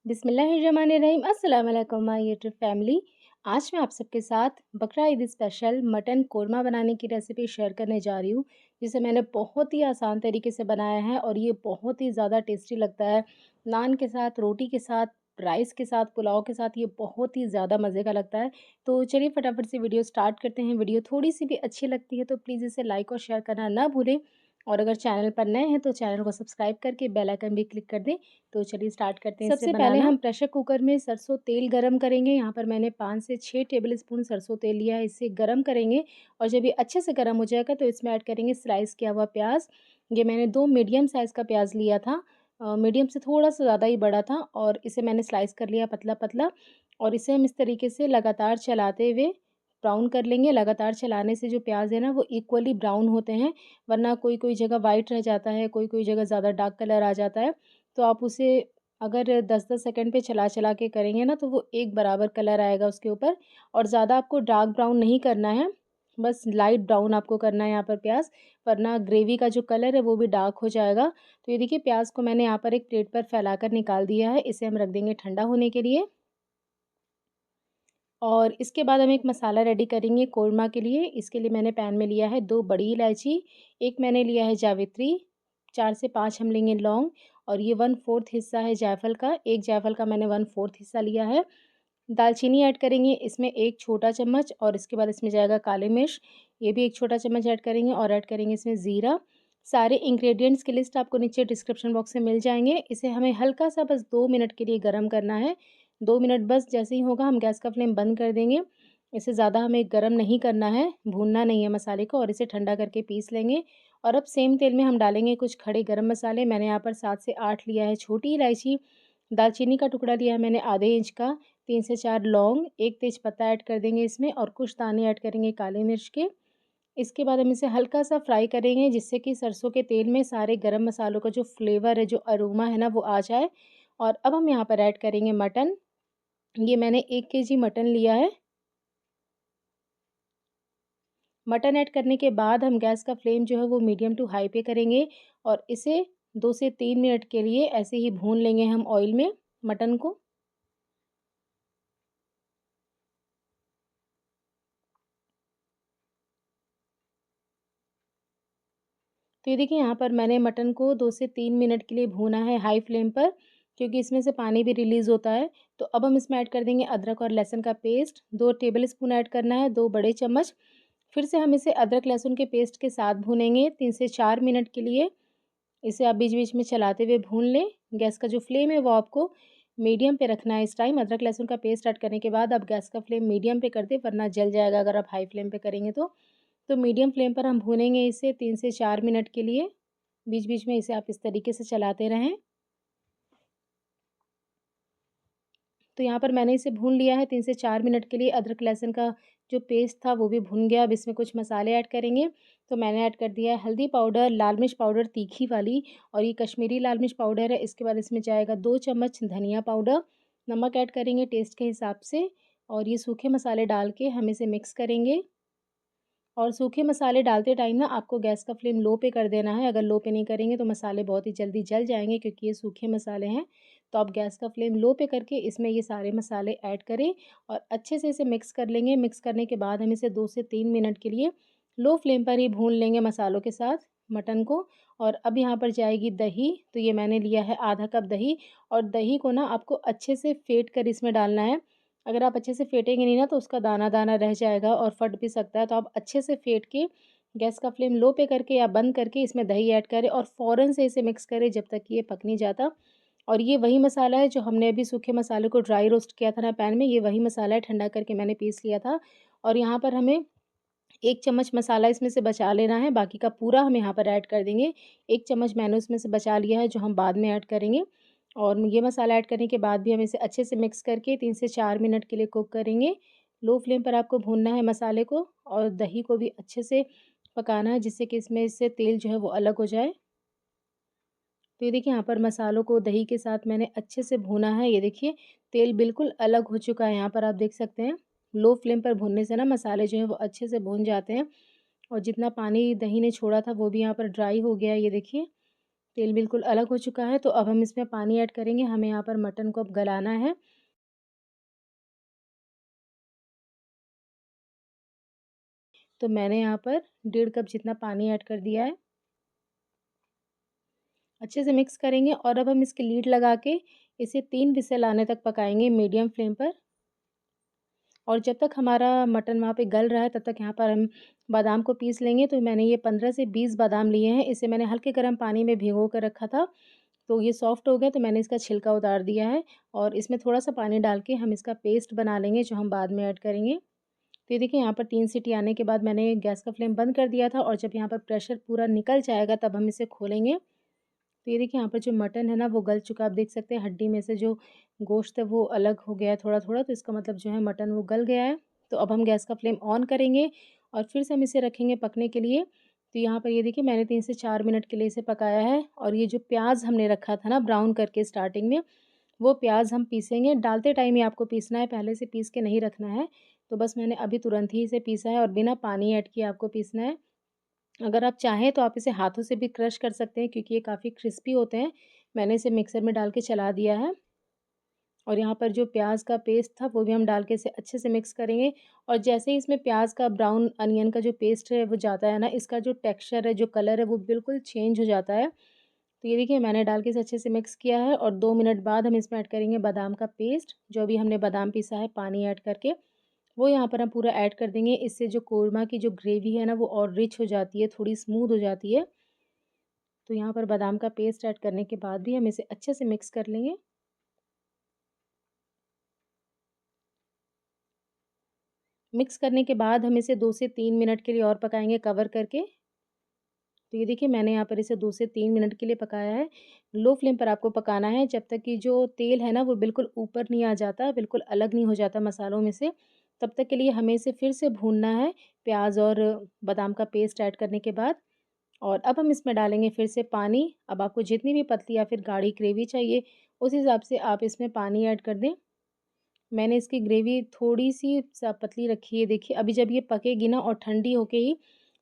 बिस्मिल्लाहिर्रहमानिर्रहीम। अस्सलाम वालेकुम माय यूट्यूब फैमिली। आज मैं आप सबके साथ बकरा ईद स्पेशल मटन कोरमा बनाने की रेसिपी शेयर करने जा रही हूँ, जिसे मैंने बहुत ही आसान तरीके से बनाया है और ये बहुत ही ज़्यादा टेस्टी लगता है। नान के साथ, रोटी के साथ, राइस के साथ, पुलाव के साथ ये बहुत ही ज़्यादा मज़े का लगता है। तो चलिए फटाफट से वीडियो स्टार्ट करते हैं। वीडियो थोड़ी-सी भी अच्छी लगती है तो प्लीज़ इसे लाइक और शेयर करना ना भूलें, और अगर चैनल पर नए हैं तो चैनल को सब्सक्राइब करके बेल आइकन भी क्लिक कर दें। तो चलिए स्टार्ट करते हैं इसे सबसे पहले बनाना। हम प्रेशर कुकर में सरसों तेल गरम करेंगे। यहाँ पर मैंने 5 से 6 टेबल स्पून सरसों तेल लिया है, इसे गरम करेंगे और जब ये अच्छे से गरम हो जाएगा तो इसमें ऐड करेंगे स्लाइस किया हुआ प्याज। ये मैंने 2 मीडियम साइज़ का प्याज लिया था, मीडियम से थोड़ा-सा ज़्यादा ही बड़ा था, और इसे मैंने स्लाइस कर लिया पतला-पतला, और इसे हम इस तरीके से लगातार चलाते हुए ब्राउन कर लेंगे। लगातार चलाने से जो प्याज़ है ना वो इक्वली ब्राउन होते हैं, वरना कोई-कोई जगह वाइट रह जाता है, कोई-कोई जगह ज़्यादा डार्क कलर आ जाता है। तो आप उसे अगर 10-10 सेकंड पे चला-चला के करेंगे ना तो वो एक बराबर कलर आएगा उसके ऊपर, और ज़्यादा आपको डार्क ब्राउन नहीं करना है, बस लाइट ब्राउन आपको करना है यहाँ पर प्याज़, वरना ग्रेवी का जो कलर है वो भी डार्क हो जाएगा। तो ये देखिए प्याज़ को मैंने यहाँ पर एक प्लेट पर फैलाकर निकाल दिया है, इसे हम रख देंगे ठंडा होने के लिए। और इसके बाद हम एक मसाला रेडी करेंगे कोरमा के लिए। इसके लिए मैंने पैन में लिया है 2 बड़ी इलायची, एक मैंने लिया है जावित्री, 4 से 5 हम लेंगे लौंग, और ये 1/4 हिस्सा है जायफल का, एक जायफल का मैंने 1/4 हिस्सा लिया है। दालचीनी ऐड करेंगे इसमें 1 छोटा चम्मच, और इसके बाद इसमें जाएगा काली मिर्च, ये भी 1 छोटा चम्मच ऐड करेंगे, और ऐड करेंगे इसमें ज़ीरा। सारे इंग्रेडिएंट्स की लिस्ट आपको नीचे डिस्क्रिप्शन बॉक्स में मिल जाएँगे। इसे हमें हल्का-सा बस 2 मिनट के लिए गरम करना है। 2 मिनट बस जैसे ही होगा हम गैस का फ्लेम बंद कर देंगे। इसे ज़्यादा हमें गरम नहीं करना है, भूनना नहीं है मसाले को, और इसे ठंडा करके पीस लेंगे। और अब सेम तेल में हम डालेंगे कुछ खड़े गरम मसाले। मैंने यहाँ पर 7 से 8 लिया है छोटी इलायची, दालचीनी का टुकड़ा लिया है मैंने आधे इंच का, 3 से 4 लौंग, 1 तेज़पत्ता ऐड कर देंगे इसमें, और कुछ दाने ऐड करेंगे काली मिर्च के। इसके बाद हम इसे हल्का-सा फ्राई करेंगे जिससे कि सरसों के तेल में सारे गरम मसालों का जो फ्लेवर है, जो अरोमा है ना वो आ जाए। और अब हम यहाँ पर ऐड करेंगे मटन। ये मैंने 1 केजी मटन लिया है। मटन ऐड करने के बाद हम गैस का फ्लेम जो है वो मीडियम टू हाई पे करेंगे, और इसे 2 से 3 मिनट के लिए ऐसे ही भून लेंगे हम ऑयल में मटन को। तो ये देखिए यहाँ पर मैंने मटन को 2 से 3 मिनट के लिए भूना है हाई फ्लेम पर, क्योंकि इसमें से पानी भी रिलीज़ होता है। तो अब हम इसमें ऐड कर देंगे अदरक और लहसुन का पेस्ट, 2 टेबल स्पून ऐड करना है, 2 बड़े चम्मच। फिर से हम इसे अदरक लहसुन के पेस्ट के साथ भूनेंगे 3 से 4 मिनट के लिए। इसे आप बीच-बीच में चलाते हुए भून लें। गैस का जो फ्लेम है वो आपको मीडियम पे रखना है इस टाइम। अदरक लहसुन का पेस्ट ऐड करने के बाद आप गैस का फ्लेम मीडियम पे कर दें, वरना जल जाएगा अगर आप हाई फ्लेम पे करेंगे तो। तो मीडियम फ्लेम पर हम भूनेंगे इसे 3 से 4 मिनट के लिए। बीच-बीच में इसे आप इस तरीके से चलाते रहें। तो यहाँ पर मैंने इसे भून लिया है 3 से 4 मिनट के लिए। अदरक लहसुन का जो पेस्ट था वो भी भुन गया। अब इसमें कुछ मसाले ऐड करेंगे। तो मैंने ऐड कर दिया है हल्दी पाउडर, लाल मिर्च पाउडर तीखी वाली, और ये कश्मीरी लाल मिर्च पाउडर है। इसके बाद इसमें जाएगा 2 चम्मच धनिया पाउडर, नमक ऐड करेंगे टेस्ट के हिसाब से, और ये सूखे मसाले डाल के हम इसे मिक्स करेंगे। और सूखे मसाले डालते टाइम ना आपको गैस का फ्लेम लो पे कर देना है। अगर लो पे नहीं करेंगे तो मसाले बहुत ही जल्दी जल जाएँगे, क्योंकि ये सूखे मसाले हैं। तो आप गैस का फ्लेम लो पे करके इसमें ये सारे मसाले ऐड करें, और अच्छे से इसे मिक्स कर लेंगे। मिक्स करने के बाद हम इसे 2 से 3 मिनट के लिए लो फ्लेम पर ही भून लेंगे मसालों के साथ मटन को। और अब यहाँ पर जाएगी दही। तो ये मैंने लिया है आधा कप दही, और दही को ना आपको अच्छे से फेंट कर इसमें डालना है। अगर आप अच्छे से फेंटेंगे नहीं ना तो उसका दाना-दाना रह जाएगा और फट भी सकता है। तो आप अच्छे से फेंट के गैस का फ्लेम लो पे करके या बंद करके इसमें दही ऐड करें, और फ़ौरन से इसे मिक्स करें जब तक कि ये पक नहीं जाता। और ये वही मसाला है जो हमने अभी सूखे मसाले को ड्राई रोस्ट किया था ना पैन में, ये वही मसाला है, ठंडा करके मैंने पीस लिया था। और यहाँ पर हमें 1 चम्मच मसाला इसमें से बचा लेना है, बाकी का पूरा हम यहाँ पर ऐड कर देंगे। 1 चम्मच मैंने उसमें से बचा लिया है जो हम बाद में ऐड करेंगे। और ये मसाला ऐड करने के बाद भी हम इसे अच्छे से मिक्स करके 3 से 4 मिनट के लिए कुक करेंगे। लो फ्लेम पर आपको भूनना है मसाले को, और दही को भी अच्छे से पकाना है जिससे कि इसमें से तेल जो है वो अलग हो जाए। तो ये देखिए यहाँ पर मसालों को दही के साथ मैंने अच्छे से भूना है। ये देखिए तेल बिल्कुल अलग हो चुका है, यहाँ पर आप देख सकते हैं। लो फ्लेम पर भूनने से ना मसाले जो हैं वो अच्छे से भून जाते हैं, और जितना पानी दही ने छोड़ा था वो भी यहाँ पर ड्राई हो गया है, ये देखिए। तेल बिल्कुल अलग हो चुका है, तो अब हम इसमें पानी ऐड करेंगे। हमें यहाँ पर मटन को अब गलाना है। तो मैंने यहाँ पर 1.5 कप जितना पानी ऐड कर दिया है। अच्छे से मिक्स करेंगे और अब हम इसकी लीड लगा के इसे 3 विसल आने तक पकाएँगे मीडियम फ्लेम पर। और जब तक हमारा मटन वहाँ पे गल रहा है, तब तक यहाँ पर हम बादाम को पीस लेंगे। तो मैंने ये 15 से 20 बादाम लिए हैं। इसे मैंने हल्के गर्म पानी में भिगो कर रखा था। तो ये सॉफ्ट हो गया, तो मैंने इसका छिलका उतार दिया है और इसमें थोड़ा-सा पानी डाल के हम इसका पेस्ट बना लेंगे, जो हम बाद में ऐड करेंगे। तो ये देखिए, यहाँ पर 3 सीटी आने के बाद मैंने गैस का फ्लेम बंद कर दिया था और जब यहाँ पर प्रेशर पूरा निकल जाएगा, तब हम इसे खोलेंगे। तो ये देखिए, यहाँ पर जो मटन है ना, वो गल चुका है। आप देख सकते हैं हड्डी में से जो गोश्त है वो अलग हो गया है थोड़ा-थोड़ा, तो इसका मतलब जो है मटन वो गल गया है। तो अब हम गैस का फ्लेम ऑन करेंगे और फिर से हम इसे रखेंगे पकने के लिए। तो यहाँ पर ये देखिए, मैंने 3 से 4 मिनट के लिए इसे पकाया है और ये जो प्याज़ हमने रखा था ना ब्राउन करके स्टार्टिंग में, वो प्याज़ हम पीसेंगे। डालते टाइम ही आपको पीसना है, पहले से पीस के नहीं रखना है। तो बस मैंने अभी तुरंत ही इसे पीसा है और बिना पानी ऐड किए आपको पीसना है। अगर आप चाहें तो आप इसे हाथों से भी क्रश कर सकते हैं, क्योंकि ये काफ़ी क्रिस्पी होते हैं। मैंने इसे मिक्सर में डाल के चला दिया है और यहाँ पर जो प्याज़ का पेस्ट था वो भी हम डाल के इसे अच्छे से मिक्स करेंगे। और जैसे ही इसमें प्याज़ का ब्राउन अनियन का जो पेस्ट है वो जाता है ना, इसका जो टेक्सचर है, जो कलर है, वो बिल्कुल चेंज हो जाता है। तो ये देखिए, मैंने डाल के इसे अच्छे से मिक्स किया है और 2 मिनट बाद हम इसमें ऐड करेंगे बादाम का पेस्ट, जो अभी हमने बादाम पीसा है पानी ऐड करके। वो यहाँ पर हम पूरा ऐड कर देंगे। इससे जो कोरमा की जो ग्रेवी है ना, वो और रिच हो जाती है, थोड़ी स्मूथ हो जाती है। तो यहाँ पर बादाम का पेस्ट ऐड करने के बाद भी हम इसे अच्छे से मिक्स कर लेंगे। मिक्स करने के बाद हम इसे 2 से 3 मिनट के लिए और पकाएँगे कवर करके। तो ये देखिए, मैंने यहाँ पर इसे 2 से 3 मिनट के लिए पकाया है। लो फ्लेम पर आपको पकाना है जब तक कि जो तेल है ना, वो बिल्कुल ऊपर नहीं आ जाता, बिल्कुल अलग नहीं हो जाता मसालों में से। तब तक के लिए हमें इसे फिर से भूनना है, प्याज़ और बादाम का पेस्ट ऐड करने के बाद। और अब हम इसमें डालेंगे फिर से पानी। अब आपको जितनी भी पतली या फिर गाढ़ी ग्रेवी चाहिए, उस हिसाब से आप इसमें पानी ऐड कर दें। मैंने इसकी ग्रेवी थोड़ी-सी स पतली रखी है। देखिए, अभी जब ये पकेगी ना और ठंडी होके ही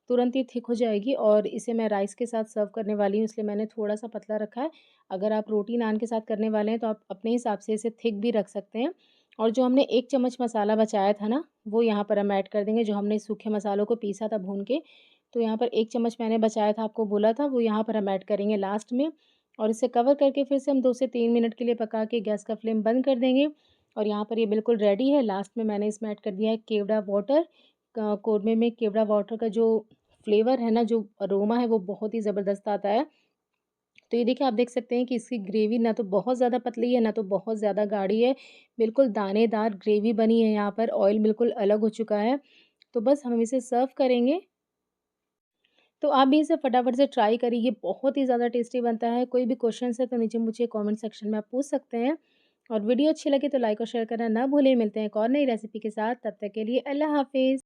तुरंत ही थिक हो जाएगी और इसे मैं राइस के साथ सर्व करने वाली हूँ, इसलिए मैंने थोड़ा-सा पतला रखा है। अगर आप रोटी नान के साथ करने वाले हैं, तो आप अपने हिसाब से इसे थिक भी रख सकते हैं। और जो हमने 1 चम्मच मसाला बचाया था ना, वो यहाँ पर हम ऐड कर देंगे, जो हमने सूखे मसालों को पीसा था भून के। तो यहाँ पर 1 चम्मच मैंने बचाया था, आपको बोला था, वो यहाँ पर हम ऐड करेंगे लास्ट में। और इसे कवर करके फिर से हम 2 से 3 मिनट के लिए पका के गैस का फ्लेम बंद कर देंगे। और यहाँ पर ये बिल्कुल रेडी है। लास्ट में मैंने इसमें ऐड कर दिया है केवड़ा वाटर। क कोरमे में केवड़ा वाटर का जो फ्लेवर है ना, जो अरोमा है, वो बहुत ही ज़बरदस्त आता है। तो ये देखिए, आप देख सकते हैं कि इसकी ग्रेवी ना तो बहुत ज़्यादा पतली है, ना तो बहुत ज़्यादा गाढ़ी है। बिल्कुल दानेदार ग्रेवी बनी है यहाँ पर, ऑयल बिल्कुल अलग हो चुका है। तो बस हम इसे सर्व करेंगे। तो आप भी इसे फटाफट से ट्राई करिए, ये बहुत ही ज़्यादा टेस्टी बनता है। कोई भी क्वेश्चन्स है तो नीचे मुझे कमेंट सेक्शन में आप पूछ सकते हैं। और वीडियो अच्छी लगे तो लाइक और शेयर करना ना भूलें। मिलते हैं एक और नई रेसिपी के साथ, तब तक के लिए अल्लाह हाफ़िज़।